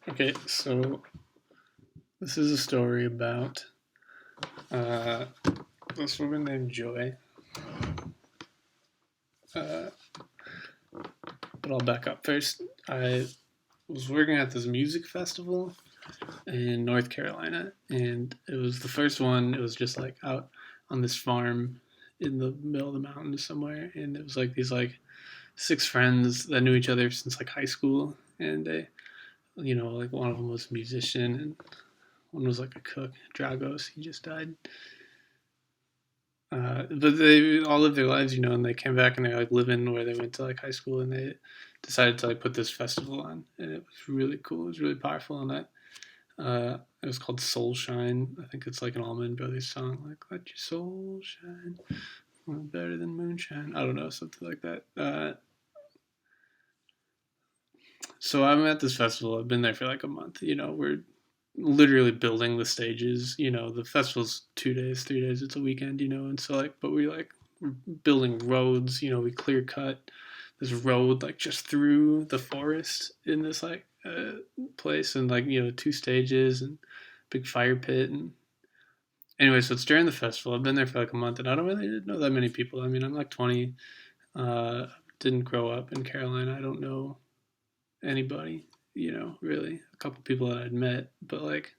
Okay, so this is a story about uh, this woman named Joy. Uh, but I'll back up first. I was working at this music festival in North Carolina, and it was the first one. It was just like out on this farm in the middle of the mountains somewhere, and it was like these like six friends that knew each other since like high school, and they, like one of them was a musician, and one was like a cook, Dragos. He just died. But they all lived their lives, and they came back and they're like living where they went to like high school, and they decided to like put this festival on, and it was really cool. It was really powerful, and it was called Soul Shine. I think it's like an Allman Brothers song, like "Let Your Soul Shine, better than moonshine." I don't know, something like that. So I'm at this festival. I've been there for like a month. We're literally building the stages. The festival's 2 days, 3 days. It's a weekend. And so like, but we're building roads. We clear cut this road like just through the forest in this like place, and like two stages and big fire pit. And anyway, so it's during the festival. I've been there for like a month, and I don't really know that many people. I mean, I'm like 20. Didn't grow up in Carolina. I don't know anybody, really. A couple people that I'd met, but like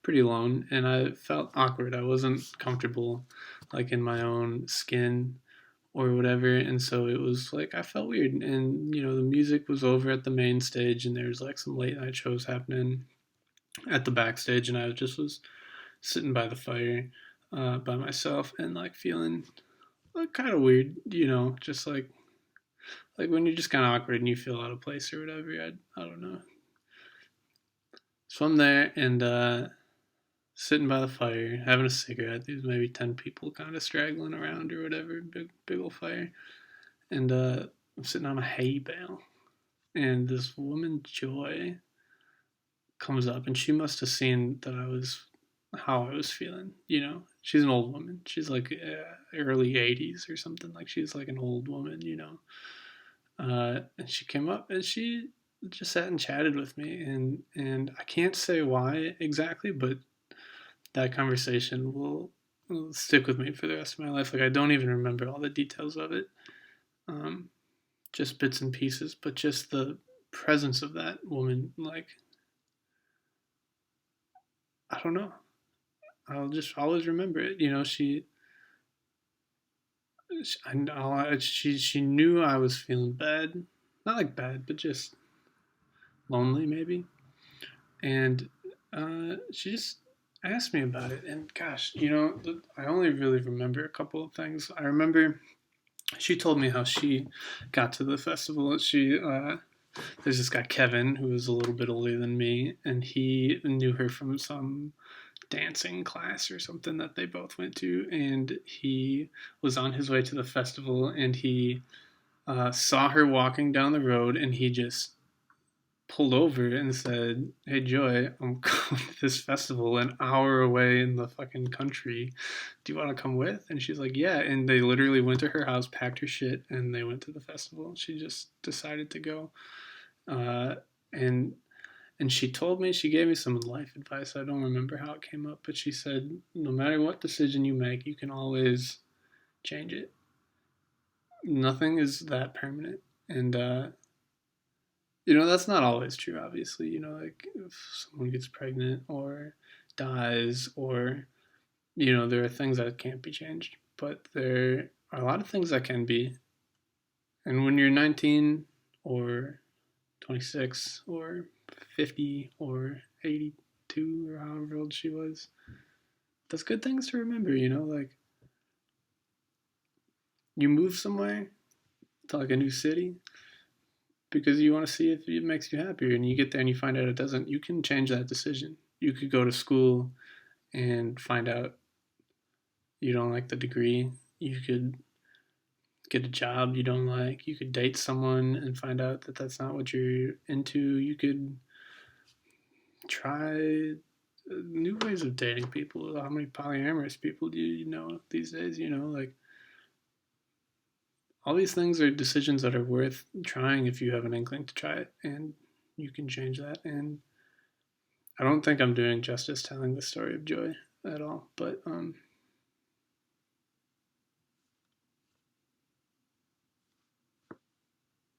pretty alone. And I felt awkward. I wasn't comfortable, like in my own skin or whatever. And so it was like, I felt weird. And, the music was over at the main stage, and there was like some late night shows happening at the backstage. And I just was sitting by the fire by myself and like feeling like kind of weird, just like when you're just kind of awkward and you feel out of place or whatever. I don't know. So I'm there and sitting by the fire, having a cigarette. There's maybe 10 people kind of straggling around or whatever, big old fire. And I'm sitting on a hay bale. And this woman, Joy, comes up, and she must have seen that how I was feeling. She's an old woman. She's like early 80s or something. Like she's like an old woman. And she came up and she just sat and chatted with me, and I can't say why exactly, but that conversation will stick with me for the rest of my life. Like I don't even remember all the details of it, um, just bits and pieces, but just the presence of that woman. Like I don't know, I'll just always remember it. She knew I was feeling bad, not like bad, but just lonely maybe, and she just asked me about it. And gosh, I only really remember a couple of things. I remember she told me how she got to the festival. There's this guy Kevin who was a little bit older than me, and he knew her from some dancing class or something that they both went to, and he was on his way to the festival, and he saw her walking down the road, and he just pulled over and said, "Hey Joy, I'm going to this festival an hour away in the fucking country. Do you want to come with?" And she's like, "Yeah." And they literally went to her house, packed her shit, and they went to the festival. She just decided to go. Uh, and and she told me, she gave me some life advice. I don't remember how it came up, but she said, no matter what decision you make, you can always change it. Nothing is that permanent. And that's not always true, obviously. Like if someone gets pregnant or dies, or, there are things that can't be changed, but there are a lot of things that can be. And when you're 19 or 26 or 50 or 82 or however old she was, that's good things to remember, like you move somewhere to like a new city because you want to see if it makes you happier, and you get there and you find out it doesn't. You can change that decision. You could go to school and find out you don't like the degree. You could get a job you don't like. You could date someone and find out that that's not what you're into. You could try new ways of dating people. How many polyamorous people do you know these days? Like all these things are decisions that are worth trying if you have an inkling to try it, and you can change that. And I don't think I'm doing justice telling the story of Joy at all, but